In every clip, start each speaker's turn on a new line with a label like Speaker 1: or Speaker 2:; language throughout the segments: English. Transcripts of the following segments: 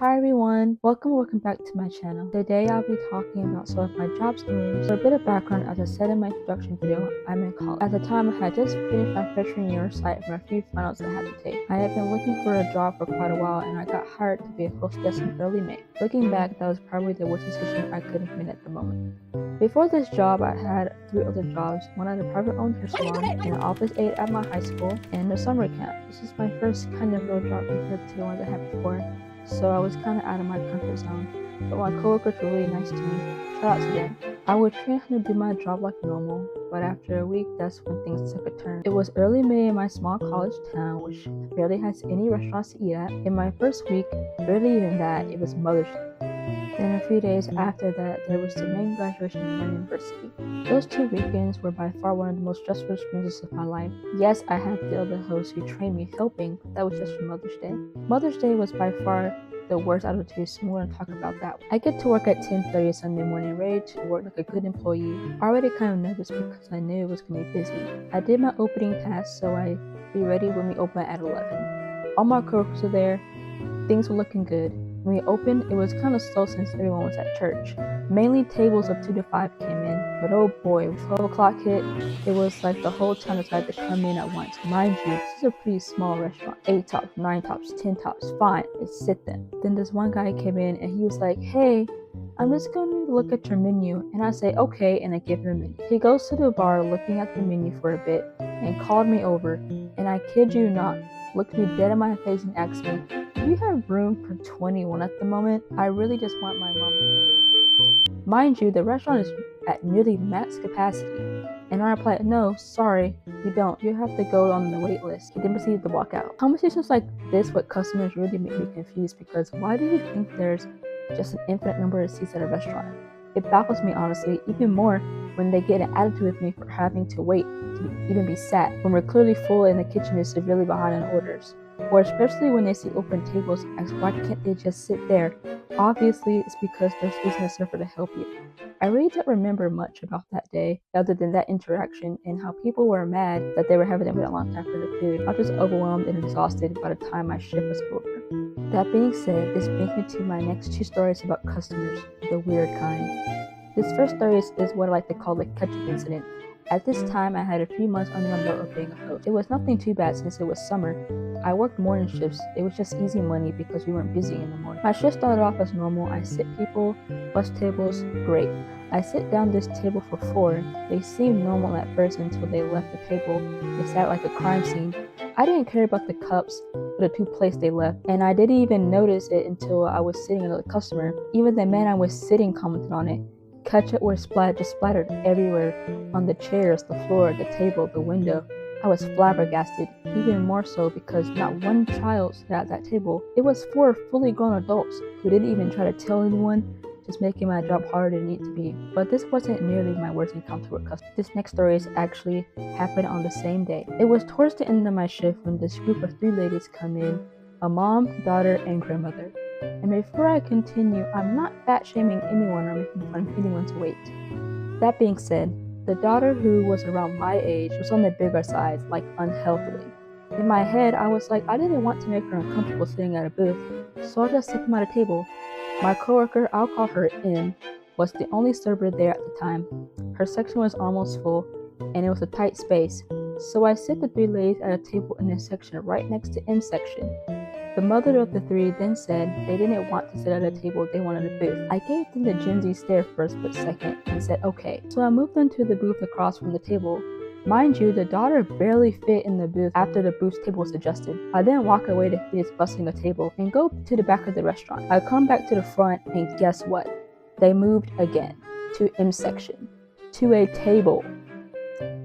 Speaker 1: Hi everyone, welcome back to my channel. Today I'll be talking about some of my job stories. For a bit of background, as I said in my introduction video, I'm in college. At the time, I had just finished my freshman year aside from a few finals I had to take. I had been looking for a job for quite a while and I got hired to be a hostess in early May. Looking back, that was probably the worst decision I could have made at the moment. Before this job, I had 3 other jobs, one at a private-owned hair salon, an office aide at my high school, and a summer camp. This is my first kind of real job compared to the ones I had before, so I was kind of out of my comfort zone. But my coworkers were really nice to me. Shout out to them. I would train how to do my job like normal, but after a week, that's when things took a turn. It was early May in my small college town, which barely has any restaurants to eat at. In my first week, barely even that, it was Mother's Day. Then a few days after that, there was the main graduation of my university. Those 2 weekends were by far one of the most stressful experiences of my life. Yes, I had the other hosts who trained me helping, but that was just for Mother's Day. Mother's Day was by far the worst out of the 2, so we're going to talk about that. I get to work at 10:30 Sunday morning, ready to work like a good employee. Already kind of nervous because I knew it was going to be busy. I did my opening task, so I'd be ready when we open at 11. All my coworkers were there. Things were looking good. When we opened, it was kind of slow since everyone was at church. Mainly tables of 2 to 5 came in, but oh boy, when 12 o'clock hit, it was like the whole town decided to come in at once. Mind you, this is a pretty small restaurant. 8 tops, 9 tops, 10 tops, fine, let's sit then. Then this one guy came in and he was like, "Hey, I'm just going to look at your menu," and I say, "Okay," and I give him a menu. He goes to the bar looking at the menu for a bit and called me over, and I kid you not, looked me dead in my face and asked me, "Do you have room for 21 at the moment? I really just want my mom." Mind you, the restaurant is at nearly max capacity, and I replied, "No, sorry, we don't. You have to go on the wait list." He then proceeded to walk out. Conversations like this with customers really make me confused because why do you think there's just an infinite number of seats at a restaurant? It baffles me honestly, even more when they get an attitude with me for having to wait to even be sat when we're clearly full and the kitchen is severely behind on orders. Or especially when they see open tables, ask why can't they just sit there? Obviously, it's because there's isn't a server to help you. I really don't remember much about that day other than that interaction and how people were mad that they were having to wait a long time for the food. I was just overwhelmed and exhausted by the time my shift was over. That being said, this brings me to my next 2 stories about customers, the weird kind. This first story is what I like to call the ketchup incident. At this time, I had a few months under my belt of being a host. It was nothing too bad since it was summer. I worked morning shifts. It was just easy money because we weren't busy in the morning. My shift started off as normal. I sit people, bus tables, great. I sit down this table for 4. They seemed normal at first until they left the table. They sat like a crime scene. I didn't care about the cups or the 2 plates they left, and I didn't even notice it until I was sitting with a customer. Even the man I was sitting commented on it. Ketchup was splattered everywhere, on the chairs, the floor, the table, the window. I was flabbergasted, even more so because not one child sat at that table. It was 4 fully grown adults who didn't even try to tell anyone, just making my job harder than it needed to be. But this wasn't nearly my worst encounter with customers. This next story is actually happened on the same day. It was towards the end of my shift when this group of 3 ladies come in, a mom, daughter, and grandmother. And before I continue, I'm not fat shaming anyone or making fun of anyone's weight. That being said, the daughter, who was around my age, was on the bigger side, like unhealthily. In my head, I was like, I didn't want to make her uncomfortable sitting at a booth, so I just set them at a table. My coworker, I'll call her M, was the only server there at the time. Her section was almost full, and it was a tight space, so I set the 3 ladies at a table in a section right next to M's section. The mother of the 3 then said they didn't want to sit at a table, they wanted a booth. I gave them the Gen Z stare for a split second and said okay. So I moved them to the booth across from the table. Mind you, the daughter barely fit in the booth after the booth's table was adjusted. I then walk away to finish busting a table and go to the back of the restaurant. I come back to the front and guess what? They moved again to M's section, to a table.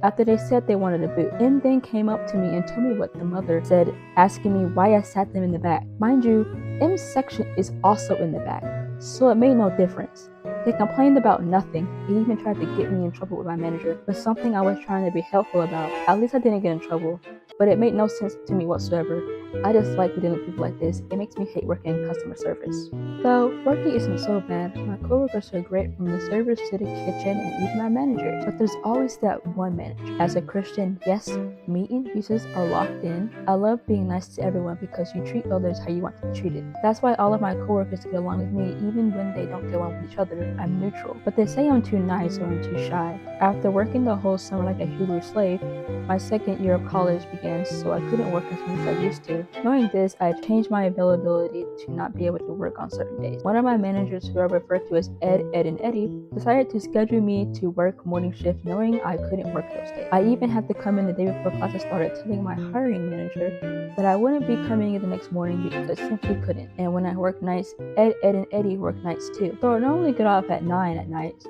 Speaker 1: After they said they wanted a booth, M then came up to me and told me what the mother said, asking me why I sat them in the back. Mind you, M's section is also in the back, so it made no difference. They complained about nothing. They even tried to get me in trouble with my manager, but something I was trying to be helpful about. At least I didn't get in trouble, but it made no sense to me whatsoever. I just like dealing with people like this. It makes me hate working in customer service. So working isn't so bad. My coworkers are great, from the servers to the kitchen and even my manager. But there's always that one manager. As a Christian, yes, me and Jesus are locked in. I love being nice to everyone because you treat others how you want to be treated. That's why all of my coworkers get along with me even when they don't get along with each other. I'm neutral. But they say I'm too nice or I'm too shy. After working the whole summer like a Hebrew slave, my second year of college began, so I couldn't work as much as I used to. Knowing this, I changed my availability to not be able to work on certain days. One of my managers, who I refer to as Ed, and Eddie, decided to schedule me to work morning shift knowing I couldn't work those days. I even had to come in the day before classes started, telling my hiring manager that I wouldn't be coming in the next morning because I simply couldn't. And when I worked nights, Ed, and Eddie worked nights too. So I normally get off at 9 at night.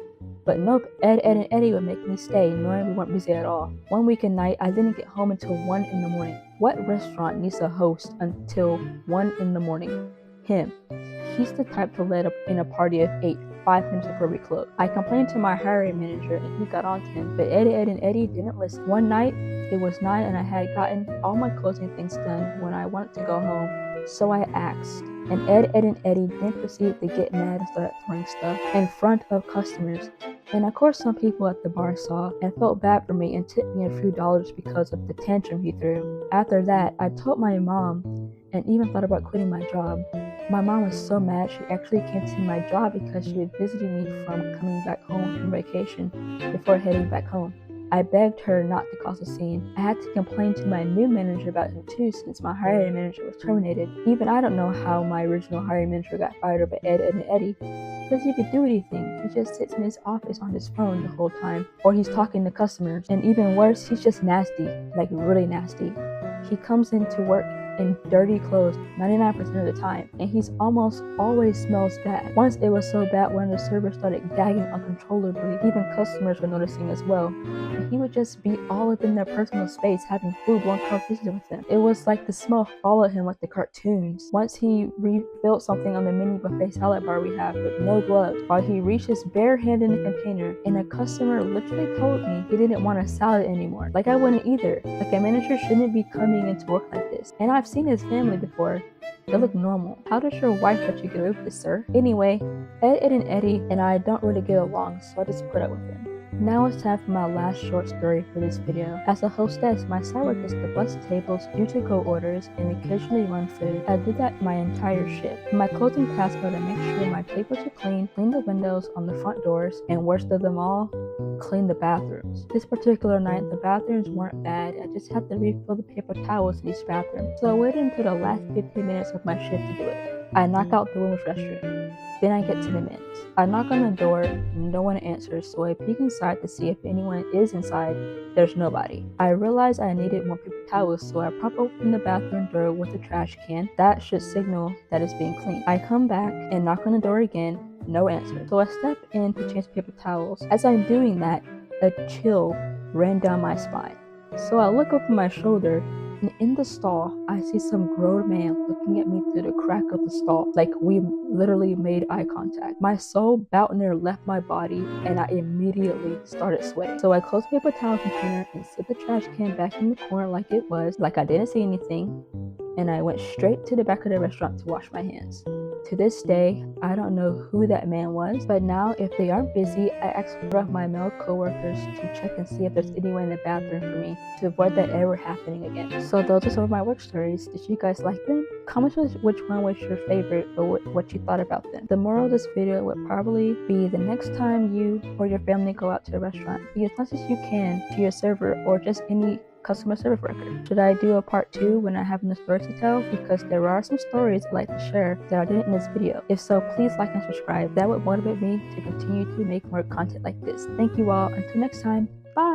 Speaker 1: But nope, Ed, and Eddie would make me stay, knowing we weren't busy at all. One weekend night, I didn't get home until 1 in the morning. What restaurant needs a host until 1 in the morning? Him. He's the type to let up in a party of 8, 5 minutes before we close. I complained to my hiring manager and he got on to him, but Ed, and Eddie didn't listen. One night, it was 9 and I had gotten all my closing things done when I wanted to go home, so I asked. And Ed, and Eddie then proceeded to get mad and started throwing stuff in front of customers. And of course some people at the bar saw and felt bad for me and tipped me a few dollars because of the tantrum he threw. After that, I told my mom and even thought about quitting my job. My mom was so mad she actually canceled my job because she was visiting me from coming back home from vacation before heading back home. I begged her not to cause a scene. I had to complain to my new manager about him too, since my hiring manager was terminated. Even I don't know how my original hiring manager got fired over Ed, and Eddie. Because he could do anything. He just sits in his office on his phone the whole time. Or he's talking to customers. And even worse, he's just nasty. Like really nasty. He comes into work in dirty clothes 99% of the time, and he's almost always smells bad. Once it was so bad when the servers started gagging uncontrollably, even customers were noticing as well. And he would just be all up in their personal space having full-blown conversations with them. It was like the smell followed him like the cartoons. Once he refilled something on the mini buffet salad bar we have with no gloves, while he reached his bare hand in the container, and a customer literally told me he didn't want a salad anymore. Like I wouldn't either. Like a manager shouldn't be coming into work like this. And I've seen his family before. They look normal. How does your wife let you get away with this, sir? Anyway, Ed, and Eddie and I don't really get along, so I just put up with him. Now it's time for my last short story for this video. As a hostess, my side work is to bus tables, do to-go orders, and occasionally run food. I did that my entire shift. My closing tasks are to make sure my tables are clean the windows on the front doors, and worst of them all, clean the bathrooms. This particular night, the bathrooms weren't bad. I just had to refill the paper towels in each bathroom. So I waited until the last 15 minutes of my shift to do it. I knock out the women's restroom. Then I get to the men's. I knock on the door, no one answers, so I peek inside to see if anyone is inside. There's nobody. I realized I needed more paper towels, so I prop open the bathroom door with a trash can. That should signal that it's being cleaned. I come back and knock on the door again, no answer. So I step in to change paper towels. As I'm doing that, a chill ran down my spine. So I look over my shoulder, and in the stall, I see some grown man looking at me through the crack of the stall, like we literally made eye contact. My soul about near left my body, and I immediately started sweating. So I closed the paper towel container and set the trash can back in the corner like it was, like I didn't see anything, and I went straight to the back of the restaurant to wash my hands. To this day, I don't know who that man was, but now if they aren't busy, I ask one of my male coworkers to check and see if there's anyone in the bathroom for me to avoid that ever happening again. So those are some of my work stories. Did you guys like them? Comment which one was your favorite or what you thought about them. The moral of this video would probably be the next time you or your family go out to a restaurant, be as nice as you can to your server or just any customer service worker. Should I do a part 2 when I have no stories to tell? Because there are some stories I'd like to share that I didn't in this video. If so, please like and subscribe. That would motivate me to continue to make more content like this. Thank you all. Until next time, bye!